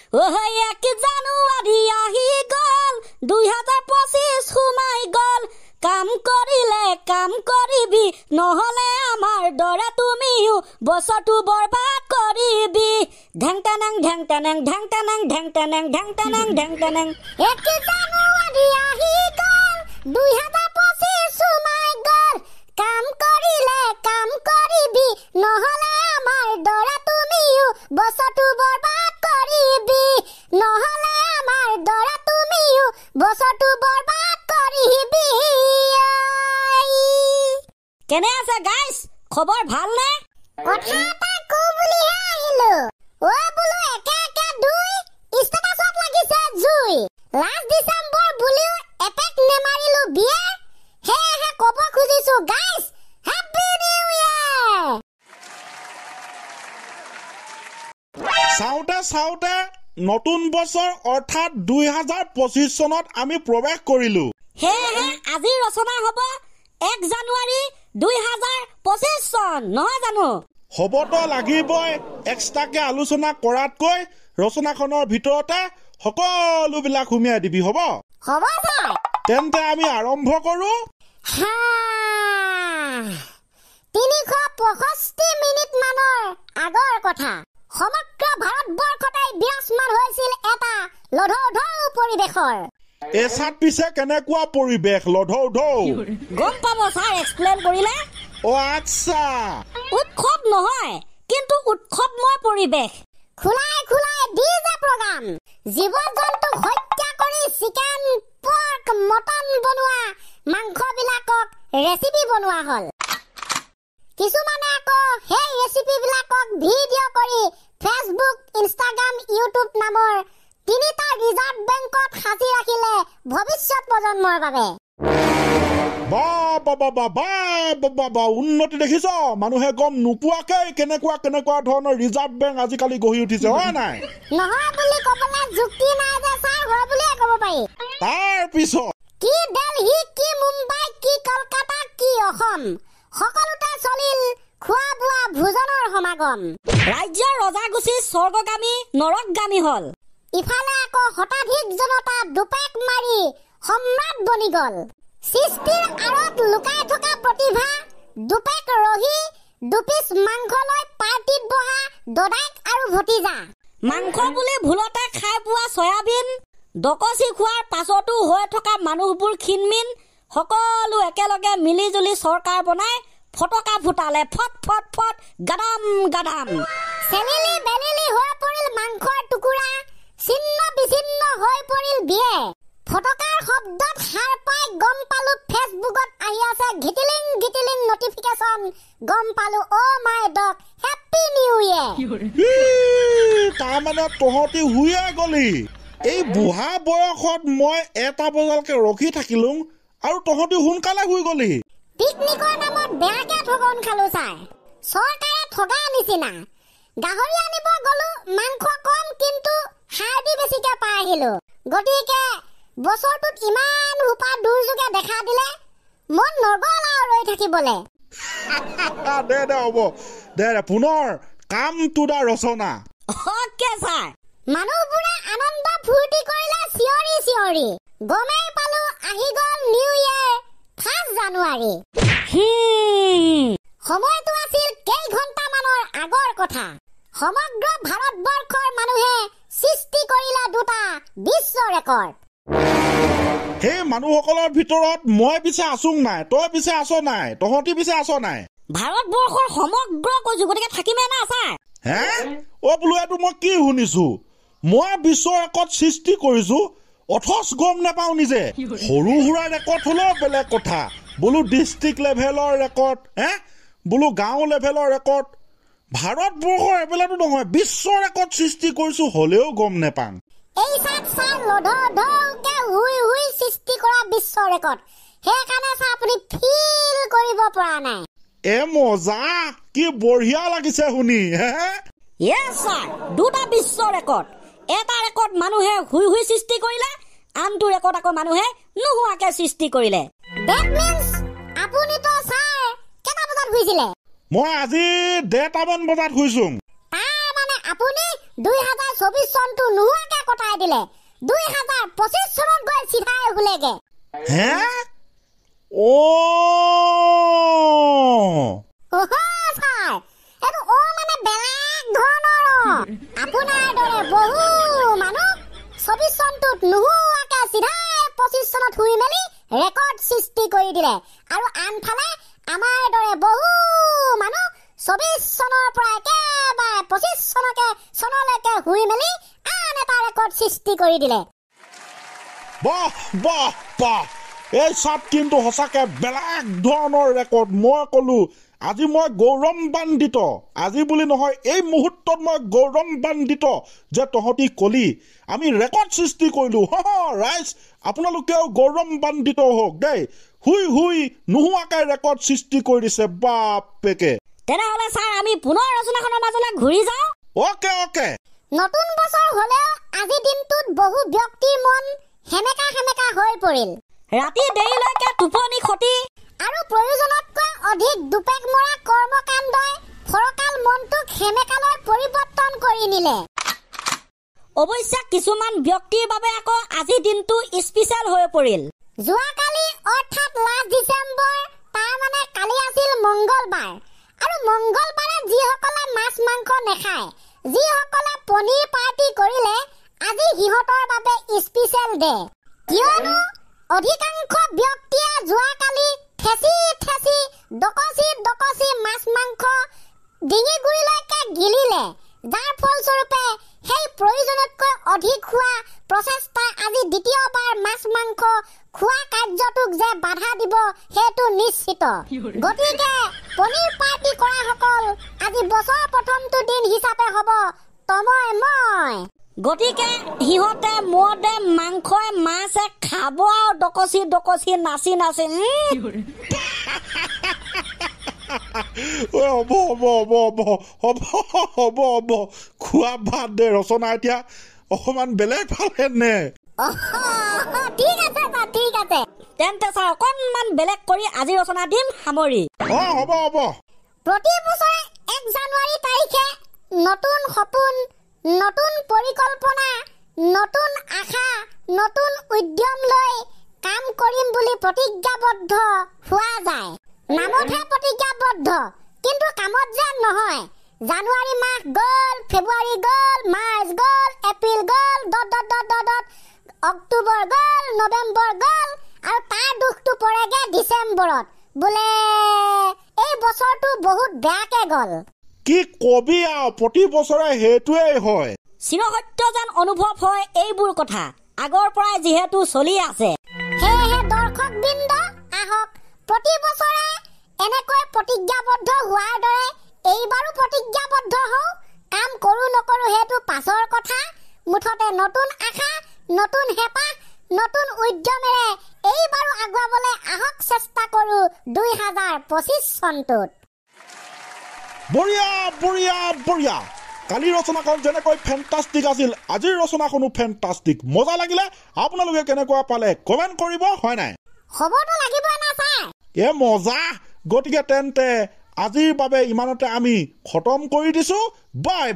1 জানুৱাৰী আহি গ'ল 2025 সোমাই গ'ল কাম কৰিলে কাম কৰিবি নহলে আমাৰ দৰে তুমিও বছৰটো বৰবাদ কৰিবি ঢেংটানাং ঢেংটানাং ঢেংটানাং ঢেংটানাং ঢেংটানাং ঢেংটানাং 1 জানুৱাৰী আহি গ'ল 2025 সোমাই গ'ল কাম কৰিলে কাম কৰিবি নহলে আমাৰ দৰে তুমিও বছৰটো বৰবাদ কৰিবি নহলে আমাৰ দৰে তুমিও বছৰটো বৰবাদ কৰিবি কেনে আছে গাইস খবৰ ভাল নে কথা এটা কও বুলিহে আহিলো ও বুলু একে একে দুই ষ্টেটাছত লাগিছে জুই লাষ্ট ডিসেম্বৰ বুলিও এপেক নেমাৰিলো বিয়ে হে কব খুজিছো গাইস হ্যাপি নিউ ইয়াৰ চাওঁতে নতুন বছৰ অৰ্থাৎ 2025 চনত আমি প্ৰৱেশ কৰিলো হে আজি ৰচনা হ'ব 1 জানুৱাৰী 2025 চন নহয় জানো হ'বতো লাগিবই এক্সট্ৰাকে আলোচনা কৰাতকৈ ৰচনাখনৰ ভিতৰতে সকলোবিলাক সুমিয়াই দিবি হ'ব ছাৰ তেন্তে আমি আৰম্ভ কৰো 365 মিনিট মানৰ আগৰ কথা সমগ্ৰ ভাৰতবৰ্ষতেই বিৰাজমান হৈছিল এটা লধৌধৌ পৰিৱেশৰ এছাত পিছে কেনেকুৱা পৰিৱেশ লধৌধৌ গম পাব ছাৰ এক্সপ্লেইন কৰিলে আচ্ছা উৎসৱ নহয় কিন্তু উৎসৱময় পৰিৱেশ খুলাই ডিজে প্ৰগ্ৰাম জীৱ-জন্তু হত্যা কৰি চিকেন পৰ্ক মটন বনোৱা মাংসবিলাকক ৰেচিপি বনোৱা হ'ল কিছুমানে আকৌ সেই ৰেচিপিবিলাকক ভিডিঅ' কৰি ফেচবুক ইনষ্টাগ্ৰাম ইউটিউব নামৰ তিনিটা ৰিজাৰ্ভ বেংকত সাঁচি ৰাখিলে ভৱিষ্যত প্ৰজন্মৰ বাবে বা উন্নতি দেখিছ মানুহে গম নোপোৱাকে কেনেকুৱা ধৰণৰ ৰিজাৰ্ভ বেংক আজিকালি গঢ়ি উঠিছে হয় নাই নহয় বুলি ক'বলৈ যুক্তি নাই যে ছাৰ হয় বুলিয়ে ক'ব পাৰি তাৰ পিছত কি দিল্লী কি মুম্বাই কি কলকাতা কি অসম সকলোতে চলিল খোৱা বোৱা ভোজনৰ সমাগম ৰাজ্যৰ ৰজাগুচি স্বৰ্গগামী নৰকগামী হ'ল ইফালে আকৌ শতাধিক জনতা দুপেক মাৰি সম্ৰাট বনি গ'ল সৃষ্টিৰ আঁৰত লুকাই থকা প্ৰতিভা দুপেক ৰহি দুপিচ মাংস লৈ পাৰ্টিত বহা দদাইক আৰু ভতিজা মাংস বুলি ভুলতে খাই পোৱা চয়াবিন ডকচি খোৱাৰ পাছতো হৈ থকা মানুহবোৰ ক্ষীণমিন সকলো একেলগে মিলি জুলি চৰকাৰ বনাই ফটকা ফুটালে ফট ফট ফট গাদাম গাদাম চেলিলি বেলিলি হৈ পৰিল মাংসৰ টুকুৰা ছিন্ন বিছিন্ন হৈ পৰিল বিয়ে ফটকাৰ শব্দত সাৰ পাই গম পালো ফেচবুকত আহি আছে গিটিলিং নটিফিকেশ্যন গম পালো মাই ডগ হেপি নিউ ইয়েৰ তাৰমানে তহঁতি শুয়ে গলি এই বুঢ়া বয়সত মই 1 বজালৈকে ৰখি থাকিলো আৰু তহঁতি সোনকালে শুই গলি পিকনিকৰ নামত বেয়াকে ঠগন খালো ছাৰ চৰকাৰে ঠগা নিচিনা গাহৰি আনিব গলো মাংস কম কিন্তু সাৰ দি বেছিকে পাই আহিলো গতিকে বছৰটোত ইমান হুপা দুৰ্যোগে দেখা দিলে মন নগল আৰু ৰৈ থাকিবলে দে হ'ব দে পুনৰ কাম টু দা ৰচনা অকে ছাৰ মানুহবোৰে আনন্দ ফূৰ্তি কৰিলে চিঞৰি গমেই পালো আহি গ'ল নিউ ইয়েৰ 1 জানুৱাৰী সময়টো আছিল কেইঘণ্টামানৰ আগৰ কথা সমগ্ৰ ভাৰতবৰ্ষৰ মানুহে সৃষ্টি কৰিলে দুটা বিশ্ব ৰেকৰ্ড সেই মানুহসকলৰ ভিতৰত মই পিছে আছো নাই তই পিছে আছ নাই তহঁতি পিছে আছ নাই ভাৰতবৰ্ষৰ সমগ্ৰ গতিকে থাকিমে না ছাৰ বোলো এইটো মই কি শুনিছো মই বিশ্ব ৰেকৰ্ড সৃষ্টি কৰিছো অথচ গম নাপাওঁ নিজে সৰু সুৰা ৰেকৰ্ড হলেও বেলেগ কথা বোলো ডিষ্ট্ৰিক্ট লেভেলৰ ৰেকৰ্ড বোলো গাঁও লেভেলৰ ৰেকৰ্ড ভাৰতবৰ্ষৰ এবেলাটো নহয় বিশ্ব ৰেকৰ্ড সৃষ্টি কৰিছো হলেও গম নাপাওঁ এই ছাৰ লধৌধৌকে হুই সৃষ্টি কৰা বিশ্ব ৰেকৰ্ড সেইকাৰণে ছাৰ আপুনি ফিল কৰিব পৰা নাই মজা কি বঢ়িয়া লাগিছে শুনি ইয়েছ ছাৰ দুটা বিশ্ব ৰেকৰ্ড এটা ৰেকৰ্ড মানুহে হুই সৃষ্টি কৰিলে আনটো ৰেকৰ্ড আকৌ মানুহে নোহোৱাকে সৃষ্টি কৰিলে দ্যাট মিন্স আপুনি তো ছাৰ কেটা বজাত শুইছিলে মই আজি 1:30 বজাত শুইছো তাৰ মানে আপুনি 2024 চনটো নোহোৱাকে কটাই দিলে 2025 চনত গৈ চিধাই হুলেগে হে ও ওহো ছাৰ এটো মানে বেলেগ ধৰণৰ আপোনাৰ দৰে বহু মানুহ 24 চনটোত নোহোৱাকে চিধাই 25 চনত হুই মেলি ৰেকৰ্ড সৃষ্টি কৰি দিলে আৰু আনফালে আমাৰ দৰে বহু মানুহ 24 চনৰ পৰা একেবাৰে 25 চনলৈকে হুই মেলি আন এটা ৰেকৰ্ড সৃষ্টি কৰি দিলে বাহ বাহ বাহ এই চাপ কিন্তু সঁচাকে বেলেগ ধৰণৰ ৰেকৰ্ড মই কলো আজি মই গৌৰৱান্বিত আজি বুলি নহয় এই মুহূৰ্তত মই গৌৰৱান্বিত যে তহঁতি কলি আমি ৰেকৰ্ড সৃষ্টি কৰিলো ৰাইজ আপোনালোকেও গৌৰৱান্বিত হওক দেই হুই হুই নোহোৱাকে ৰেকৰ্ড সৃষ্টি কৰি দিছে বাপেকে তেনেহলে ছাৰ আমি পুনৰ ৰচনাখনৰ মাজলৈ ঘূৰি যাওঁ ওকে ওকে নতুন বছৰ হলেও আজি দিনটোত বহু ব্যক্তিৰ মন হেমেকা হৈ পৰিল ৰাতি দেৰিলৈকে টোপনি খতি আৰু প্ৰয়োজনতকৈ অধিক দুপেগ মৰা কৰ্মকাণ্ডই ফৰকাল মনটোক হেমেকালৈ পৰিৱৰ্তন কৰি নিলে অৱশ্যে কিছুমান ব্যক্তিৰ বাবে আকৌ আজি দিনটো স্পেচিয়েল হৈ পৰিল যোৱাকালি অৰ্থাৎ লাষ্ট ডিচেম্বৰ তাৰ মানে কালি আছিল মংগলবাৰ আৰু মংগলবাৰে যিসকলে মাছ মাংস নেখায় যিসকলে পনীৰ পাৰ্টি কৰিলে আজি সিহঁতৰ বাবে স্পেচিয়েল ডে কিয়নো অধিকাংশ ব্যক্তিয়ে যোৱাকালি ঠেচি ডকচি মাছ মাংস ডিঙি গুৰিলৈকে গিলিলে যাৰ ফলস্বৰূপে সেই প্ৰয়োজনতকৈ অধিক খোৱা প্ৰচেষ্টা আজি দ্বিতীয়বাৰ মাছ মাংস খোৱা কাৰ্যটোক যে বাধা দিব সেইটো নিশ্চিত গতিকে পনীৰ পাৰ্টি কৰাসকল আজি বছৰ প্ৰথমটো দিন হিচাপে হ'ব তময় গতিকে সিহঁতে মদে মাংসই মাছে খাব আৰু ডকচি নাচি হ'ব খোৱা ভাত দে ৰচনা এতিয়া অকমান বেলেগ ভালে নে ঠিক আছে তেন্তে ছাৰ অকণমান বেলেগ কৰি আজি ৰচনা দিম সামৰি হ'ব প্ৰতি বছৰে 1 জানুৱাৰী তাৰিখে নতুন সপোন নতুন পৰিকল্পনা নতুন আশা নতুন উদ্যম লৈ কাম কৰিম বুলি প্ৰতিজ্ঞাবদ্ধ হোৱা যায় নামতহে প্ৰতিজ্ঞাবদ্ধ কিন্তু কামত যেন নহয় জানুৱাৰী মাহ গ'ল ফেব্ৰুৱাৰী গ'ল মাৰ্চ গ'ল এপ্ৰিল গ'ল অক্টোবৰ গ'ল নৱেম্বৰ গ'ল আৰু তাৰ দুখটো পৰেগে ডিচেম্বৰত বোলে এই বছৰটো বহুত বেয়াকে গ'ল কি কবি আৰু প্ৰতি বছৰে সেইটোৱেই হয় চিৰসত্য যেন অনুভৱ হয় এইবোৰ কথা আগৰ পৰাই যিহেতু চলি আছে সেয়েহে দৰ্শকবৃন্দ আহক প্ৰতি বছৰে এনেকৈ প্ৰতিজ্ঞাবদ্ধ হোৱাৰ দৰে এইবাৰো প্ৰতিজ্ঞাবদ্ধ হওঁ কাম কৰো নকৰো সেইটো পাছৰ কথা মুঠতে নতুন আশা নতুন হেঁপাহ নতুন উদ্যমেৰে এইবাৰো আগুৱাবলৈ আহক চেষ্টা কৰো 2025 চনটোত বঢ়িয়া কালি ৰচনাখন যেনেকৈ ফেণ্টাষ্টিক আছিল আজিৰ ৰচনাখনো ফেণ্টাষ্টিক মজা লাগিলে আপোনালোকে কেনেকুৱা পালে কমেণ্ট কৰিব হয় নাই হ'বতো লাগিব না ছাৰ মজা গতিকে তেন্তে আজিৰ বাবে ইমানতে আমি খতম কৰি দিছো বাই